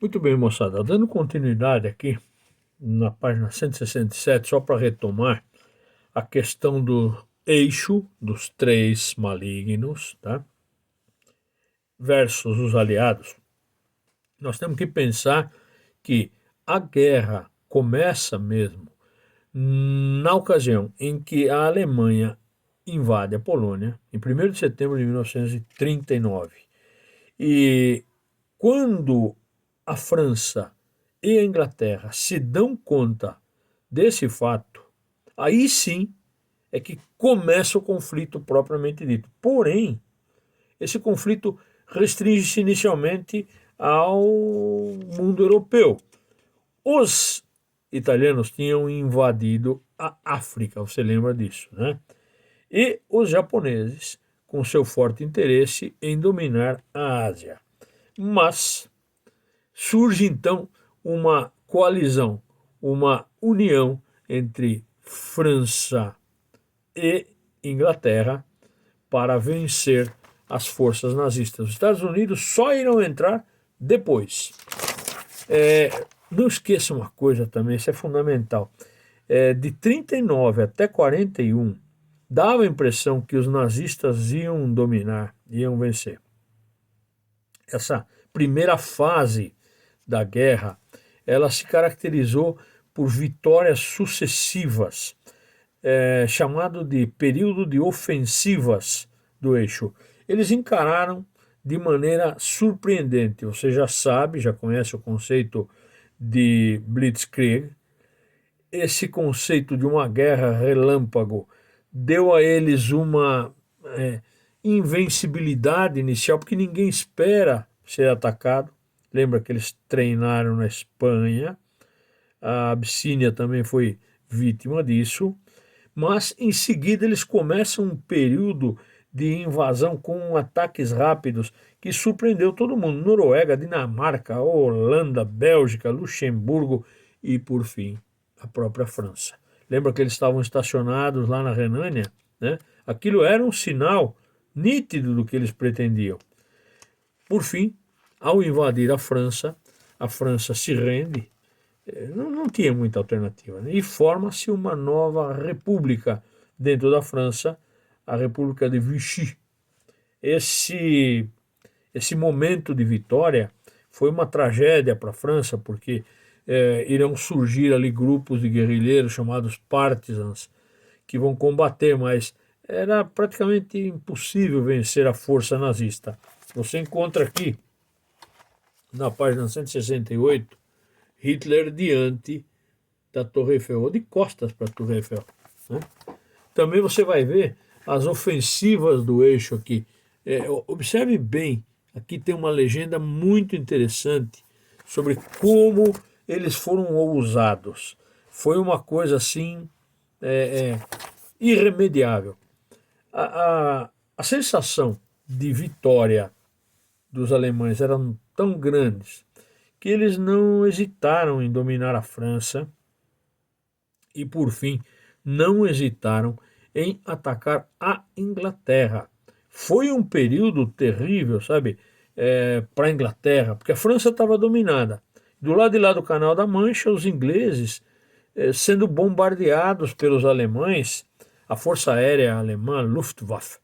Muito bem, moçada. Dando continuidade aqui na página 167, só para retomar a questão do eixo dos três malignos, tá? Versus os aliados. Nós temos que pensar que a guerra começa mesmo na ocasião em que a Alemanha invade a Polônia, em 1º de setembro de 1939. E quando a França e a Inglaterra se dão conta desse fato, aí sim é que começa o conflito propriamente dito. Porém, esse conflito restringe-se inicialmente ao mundo europeu. Os italianos tinham invadido a África, você lembra disso, né? E os japoneses, com seu forte interesse em dominar a Ásia. Mas surge então uma coalizão, uma união entre França e Inglaterra para vencer as forças nazistas. Os Estados Unidos só irão entrar depois. Não esqueça uma coisa também, isso é fundamental. De 39 até 41, dava a impressão que os nazistas iam dominar, iam vencer. Essa primeira fase da guerra, ela se caracterizou por vitórias sucessivas, chamado de período de ofensivas do eixo. Eles encararam de maneira surpreendente. Você já sabe, já conhece o conceito de Blitzkrieg. Esse conceito de uma guerra relâmpago deu a eles uma invencibilidade inicial, porque ninguém espera ser atacado. Lembra que eles treinaram na Espanha, a Abissínia também foi vítima disso, mas em seguida eles começam um período de invasão com ataques rápidos que surpreendeu todo mundo: Noruega, Dinamarca, Holanda, Bélgica, Luxemburgo e, por fim, a própria França. Lembra que eles estavam estacionados lá na Renânia, né? Aquilo era um sinal nítido do que eles pretendiam. Por fim, ao invadir a França se rende, não tinha muita alternativa, né? E forma-se uma nova república dentro da França, a República de Vichy. Esse, esse momento de vitória foi uma tragédia para a França, porque irão surgir ali grupos de guerrilheiros chamados partisans, que vão combater, mas era praticamente impossível vencer a força nazista. Você encontra aqui, na página 168, Hitler diante da Torre Eiffel, ou de costas para a Torre Eiffel, né? Também você vai ver as ofensivas do eixo aqui. Observe bem, aqui tem uma legenda muito interessante sobre como eles foram ousados. Foi uma coisa assim irremediável. A sensação de vitória dos alemães eram tão grandes que eles não hesitaram em dominar a França e, por fim, não hesitaram em atacar a Inglaterra. Foi um período terrível, sabe, para a Inglaterra, porque a França estava dominada. Do lado de lá do Canal da Mancha, os ingleses sendo bombardeados pelos alemães, a Força Aérea Alemã, Luftwaffe,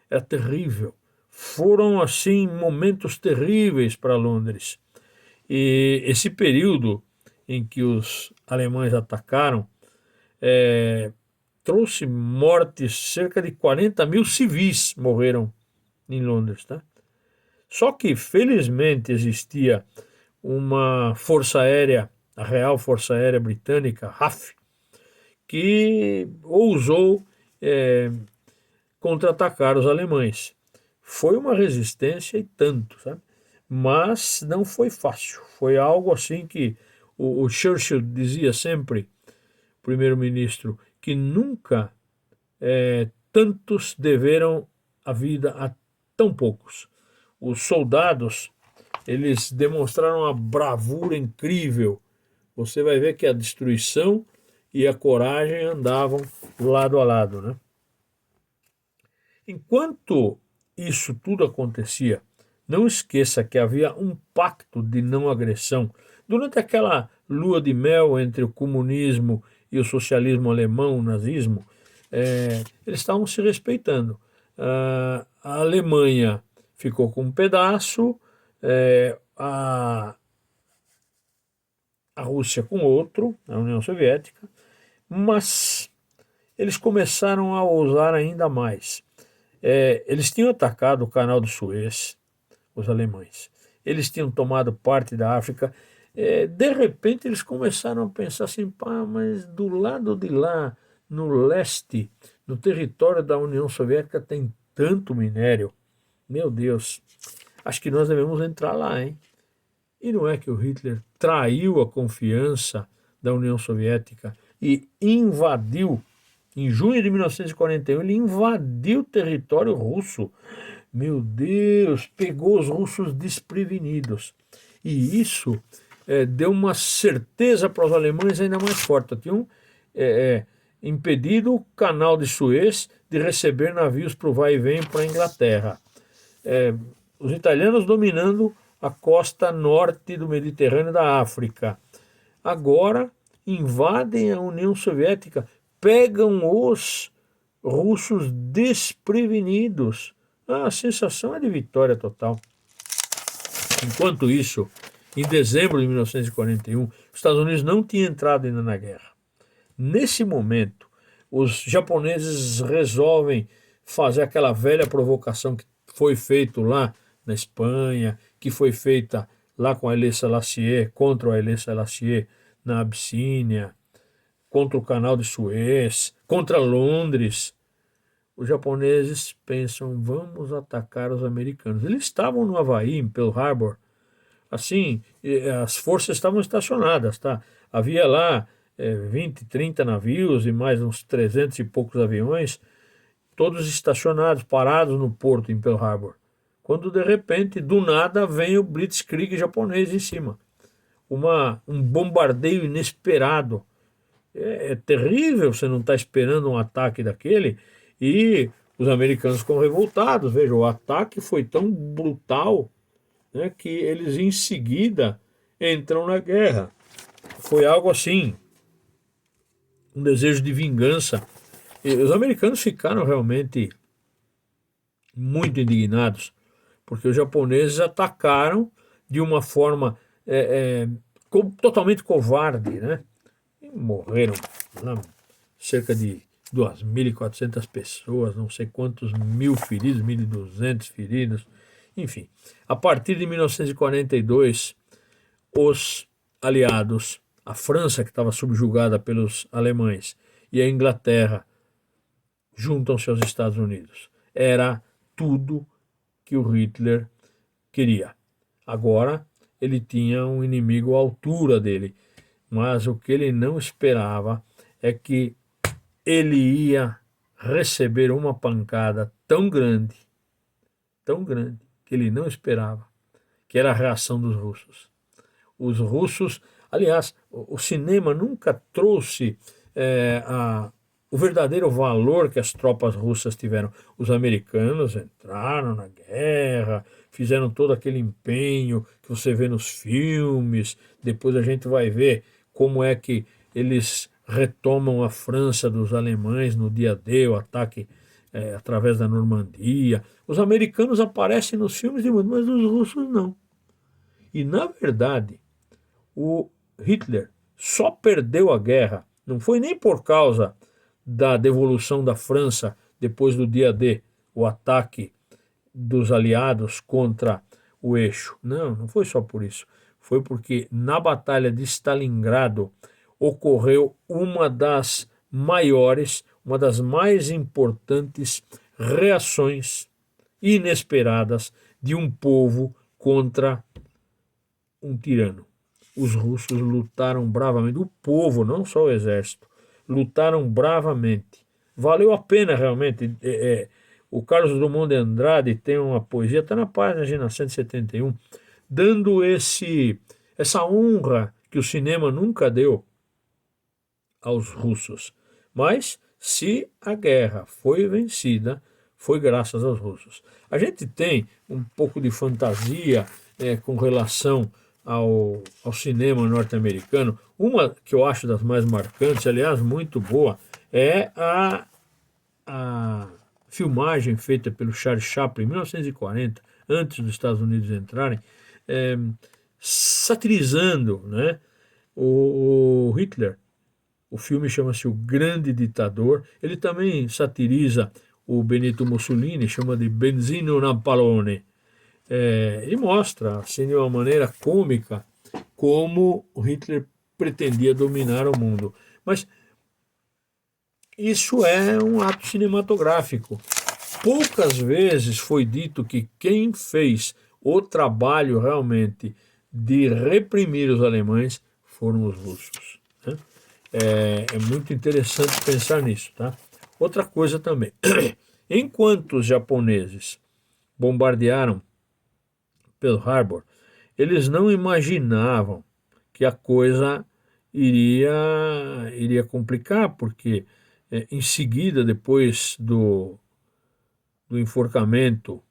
era terrível. Foram, assim, momentos terríveis para Londres. E esse período em que os alemães atacaram trouxe mortes, cerca de 40 mil civis morreram em Londres, tá? Só que, felizmente, existia uma força aérea, a Real Força Aérea Britânica, RAF, que ousou contra-atacar os alemães. Foi uma resistência e tanto, sabe? Mas não foi fácil. Foi algo assim que o Churchill dizia sempre, primeiro-ministro, que nunca tantos deveram a vida a tão poucos. Os soldados, eles demonstraram uma bravura incrível. Você vai ver que a destruição e a coragem andavam lado a lado, né? Enquanto isso tudo acontecia Não esqueça que havia um pacto de não agressão. Durante aquela lua de mel entre o comunismo e o socialismo alemão, o nazismo, eles estavam se respeitando. A Alemanha ficou com um pedaço, a Rússia com outro, a União Soviética, mas eles começaram a ousar ainda mais. Eles tinham atacado o Canal do Suez, os alemães. Eles tinham tomado parte da África. De repente eles começaram a pensar assim, pá, mas do lado de lá, no leste, no território da União Soviética, tem tanto minério. Meu Deus, acho que nós devemos entrar lá, hein? E não é que o Hitler traiu a confiança da União Soviética e invadiu, em junho de 1941, ele invadiu o território russo. Meu Deus, pegou os russos desprevenidos. E isso deu uma certeza para os alemães ainda mais forte. Tinham impedido o canal de Suez de receber navios para o vai e vem para a Inglaterra. Os italianos dominando a costa norte do Mediterrâneo e da África. Agora invadem a União Soviética, pegam os russos desprevenidos. A sensação é de vitória total. Enquanto isso, em dezembro de 1941, os Estados Unidos não tinham entrado ainda na guerra. Nesse momento, os japoneses resolvem fazer aquela velha provocação que foi feita lá na Espanha, que foi feita lá com Haile Selassie, contra o Haile Selassie na Abissínia, contra o Canal de Suez, contra Londres. Os japoneses pensam, vamos atacar os americanos. Eles estavam no Havaí, em Pearl Harbor, assim, as forças estavam estacionadas, tá? Havia lá 20, 30 navios e mais uns 300 e poucos aviões, todos estacionados, parados no porto em Pearl Harbor. Quando de repente, do nada, vem o Blitzkrieg japonês em cima. Um bombardeio inesperado. É terrível, você não está esperando um ataque daquele, e os americanos ficam revoltados. Veja, o ataque foi tão brutal, né, que eles em seguida entram na guerra. Foi algo assim, um desejo de vingança. E os americanos ficaram realmente muito indignados, porque os japoneses atacaram de uma forma totalmente covarde, né? E morreram lá, cerca de 2.400 pessoas, não sei quantos mil feridos, 1.200 feridos, enfim. A partir de 1942, os aliados, a França, que estava subjugada pelos alemães, e a Inglaterra, juntam-se aos Estados Unidos. Era tudo que o Hitler queria. Agora ele tinha um inimigo à altura dele, mas o que ele não esperava é que ele ia receber uma pancada tão grande, que ele não esperava, que era a reação dos russos. Os russos, aliás, o cinema nunca trouxe o verdadeiro valor que as tropas russas tiveram. Os americanos entraram na guerra, fizeram todo aquele empenho que você vê nos filmes. Depois a gente vai ver como é que eles retomam a França dos alemães no dia D, o ataque através da Normandia. Os americanos aparecem nos filmes de muito, mas os russos não. E, na verdade, o Hitler só perdeu a guerra, não foi nem por causa da devolução da França depois do dia D, o ataque dos aliados contra o eixo. Não, não foi só por isso. Foi porque na Batalha de Stalingrado ocorreu uma das maiores, uma das mais importantes reações inesperadas de um povo contra um tirano. Os russos lutaram bravamente, o povo, não só o exército, lutaram bravamente. Valeu a pena realmente. O Carlos Drummond de Andrade tem uma poesia, está na página 171, dando essa honra que o cinema nunca deu aos russos. Mas se a guerra foi vencida, foi graças aos russos. A gente tem um pouco de fantasia com relação ao cinema norte-americano. Uma que eu acho das mais marcantes, aliás, muito boa, é a filmagem feita pelo Charles Chaplin em 1940, antes dos Estados Unidos entrarem, satirizando, né, o Hitler. O filme chama-se O Grande Ditador. Ele também satiriza o Benito Mussolini, chama de Benzino Napalone. E mostra, assim, de uma maneira cômica, como o Hitler pretendia dominar o mundo. Mas isso é um ato cinematográfico. Poucas vezes foi dito que quem fez o trabalho realmente de reprimir os alemães foram os russos, né? É muito interessante pensar nisso, tá? Outra coisa também, enquanto os japoneses bombardearam Pearl Harbor, eles não imaginavam que a coisa iria complicar, porque em seguida, depois do enforcamento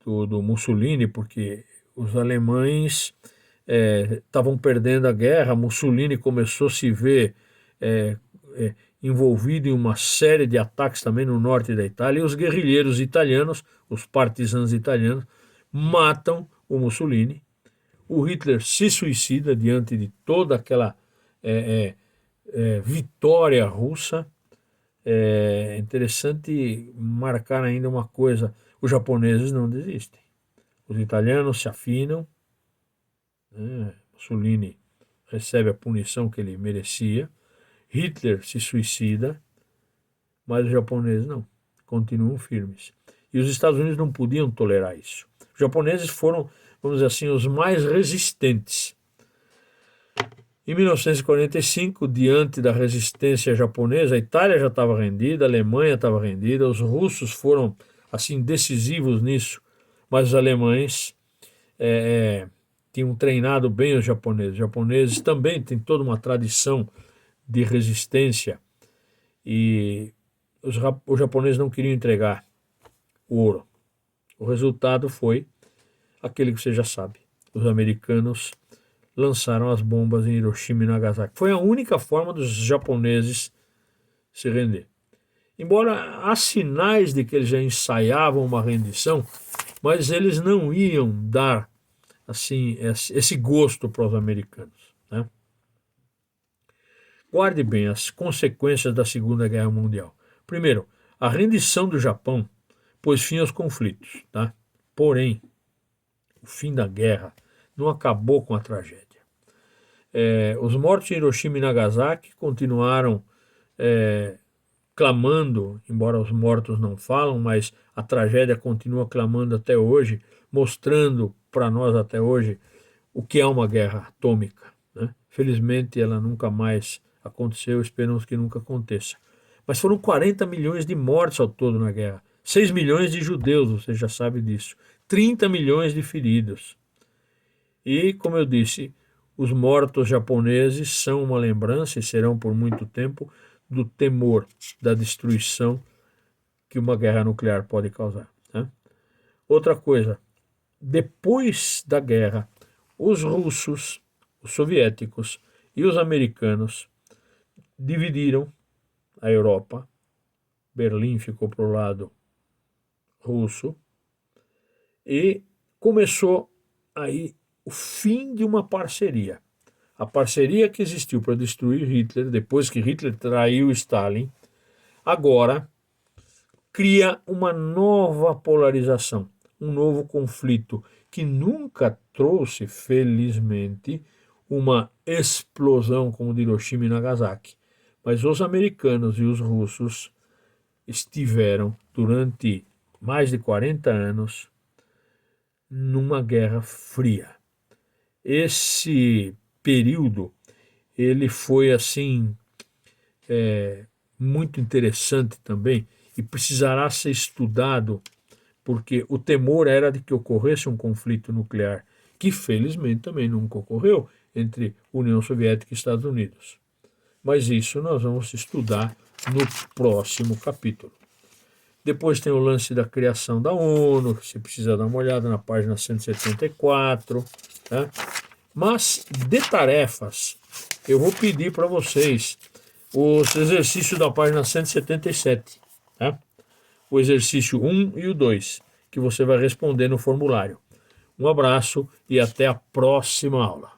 do Mussolini, porque os alemães estavam perdendo a guerra, Mussolini começou a se ver envolvido em uma série de ataques também no norte da Itália, e os guerrilheiros italianos, os partisãos italianos, matam o Mussolini. O Hitler se suicida diante de toda aquela vitória russa. É interessante marcar ainda uma coisa: os japoneses não desistem, os italianos se afinam, né? Mussolini recebe a punição que ele merecia, Hitler se suicida, mas os japoneses não, continuam firmes. E os Estados Unidos não podiam tolerar isso. Os japoneses foram, vamos dizer assim, os mais resistentes. Em 1945, diante da resistência japonesa, a Itália já estava rendida, a Alemanha estava rendida, os russos foram assim decisivos nisso, mas os alemães tinham treinado bem os japoneses. Os japoneses também têm toda uma tradição de resistência e os japoneses não queriam entregar o ouro. O resultado foi aquele que você já sabe: os americanos lançaram as bombas em Hiroshima e Nagasaki. Foi a única forma dos japoneses se render. Embora há sinais de que eles já ensaiavam uma rendição, mas eles não iam dar assim esse gosto para os americanos, né? Guarde bem as consequências da Segunda Guerra Mundial. Primeiro, a rendição do Japão pôs fim aos conflitos, tá? Porém, o fim da guerra não acabou com a tragédia. Os mortos em Hiroshima e Nagasaki continuaram clamando, embora os mortos não falam, mas a tragédia continua clamando até hoje, mostrando para nós até hoje o que é uma guerra atômica, né? Felizmente ela nunca mais aconteceu, esperamos que nunca aconteça. Mas foram 40 milhões de mortos ao todo na guerra, 6 milhões de judeus, você já sabe disso, 30 milhões de feridos. E, como eu disse, os mortos japoneses são uma lembrança, e serão por muito tempo, do temor da destruição que uma guerra nuclear pode causar, né? Outra coisa, depois da guerra, os russos, os soviéticos e os americanos dividiram a Europa. Berlim ficou para o lado russo e começou aí o fim de uma parceria. A parceria que existiu para destruir Hitler, depois que Hitler traiu Stalin, agora cria uma nova polarização, um novo conflito que nunca trouxe, felizmente, uma explosão como de Hiroshima e Nagasaki. Mas os americanos e os russos estiveram durante mais de 40 anos numa guerra fria. Esse período ele foi assim muito interessante também e precisará ser estudado, porque o temor era de que ocorresse um conflito nuclear, que felizmente também nunca ocorreu entre União Soviética e Estados Unidos. Mas isso nós vamos estudar no próximo capítulo. Depois tem o lance da criação da ONU, que você precisa dar uma olhada na página 174, né? Mas de tarefas, eu vou pedir para vocês os exercícios da página 177, tá? O exercício 1 e o 2, que você vai responder no formulário. Um abraço e até a próxima aula.